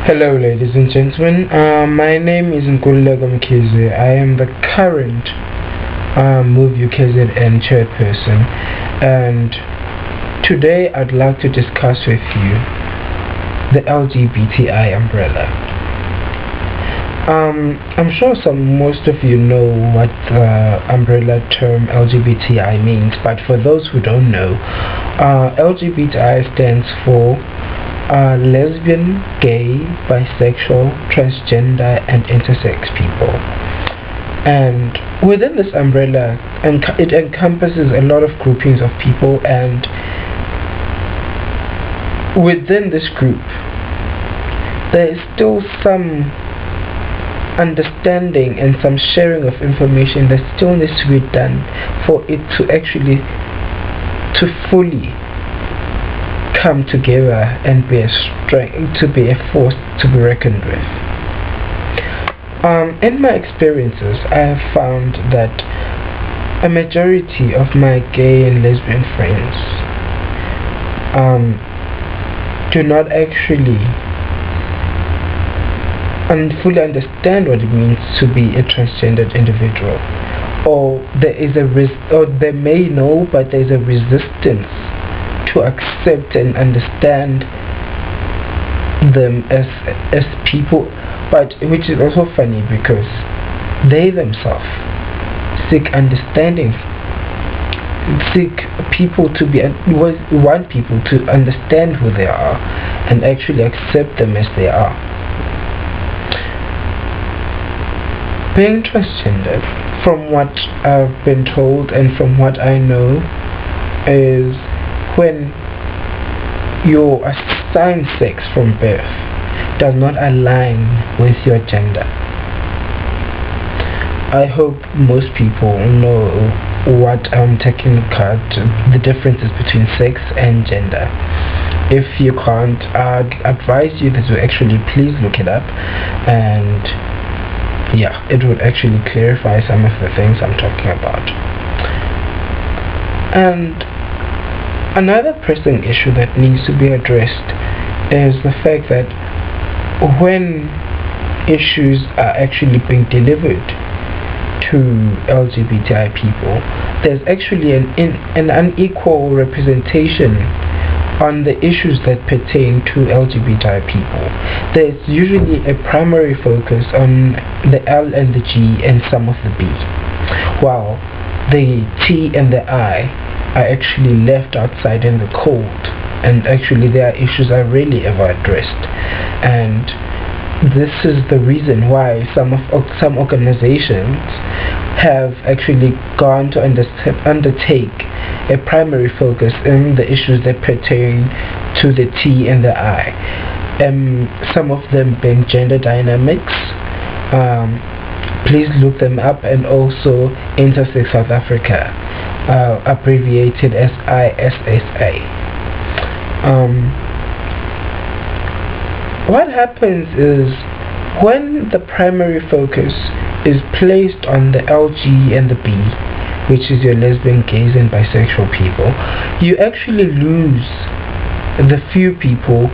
Hello, ladies and gentlemen. My name is Nkululeko Mkhize. I am the current Move UKZN chairperson, and today I'd like to discuss with you the LGBTI umbrella. I'm sure most of you know what the umbrella term LGBTI means, but for those who don't know, LGBTI stands for lesbian, gay, bisexual, transgender and intersex people. And within this umbrella, it encompasses a lot of groupings of people, and within this group there is still some understanding and some sharing of information that still needs to be done for it to fully come together and be a strength, to be a force to be reckoned with. In my experiences, I have found that a majority of my gay and lesbian friends do not actually fully understand what it means to be a transgendered individual, or they may know, but there is a resistance to accept and understand them as people, but which is also funny because they themselves want people to understand who they are and actually accept them as they are. Being transgender, from what I've been told and from what I know, is when your assigned sex from birth does not align with your gender. I hope most people know what I'm taking about, the differences between sex and gender. If you can't, I'd advise you to actually please look it up, and yeah, it would actually clarify some of the things I'm talking about. And another pressing issue that needs to be addressed is the fact that when issues are actually being delivered to LGBTI people, there's actually an unequal representation on the issues that pertain to LGBTI people. There's usually a primary focus on the L and the G and some of the B, while the T and the I are actually left outside in the cold, and actually their issues are rarely ever addressed. And this is the reason why some organizations have actually gone to undertake a primary focus in the issues that pertain to the T and the I, some of them being gender dynamics. Please look them up, and also Intersex South Africa, abbreviated as ISSA. What happens is, when the primary focus is placed on the LG and the B, which is your lesbian, gays and bisexual people, you actually lose the few people,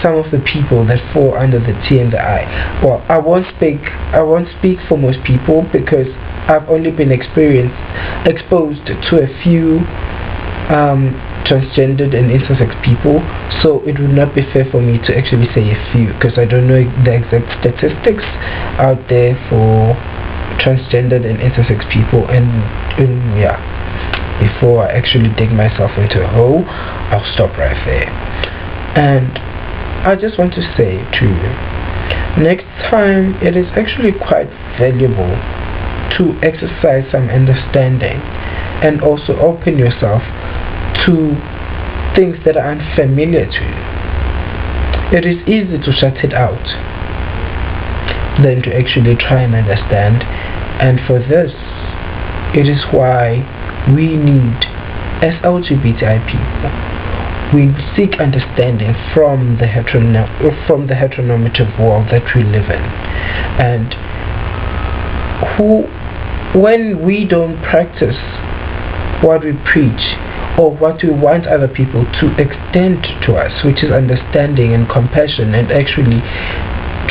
some of the people that fall under the T and the I. Well, I won't speak for most people, because I've only been exposed to a few transgendered and intersex people, so it would not be fair for me to actually say a few, because I don't know the exact statistics out there for transgendered and intersex people. And yeah, before I actually dig myself into a hole, I'll stop right there. And I just want to say to you, next time it is actually quite valuable to exercise some understanding and also open yourself to things that are unfamiliar to you. It is easy to shut it out than to actually try and understand, and for this, it is why we need, as LGBTI people, we seek understanding from the heteronormative world that we live in, and when we don't practice what we preach, or what we want other people to extend to us, which is understanding and compassion, and actually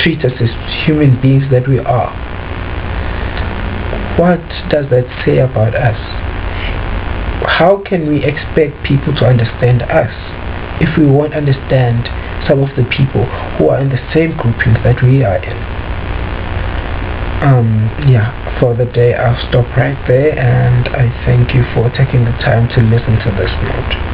treat us as human beings that we are. What does that say about us? How can we expect people to understand us if we won't understand some of the people who are in the same groupings that we are in? For the day I'll stop right there, and I thank you for taking the time to listen to this note.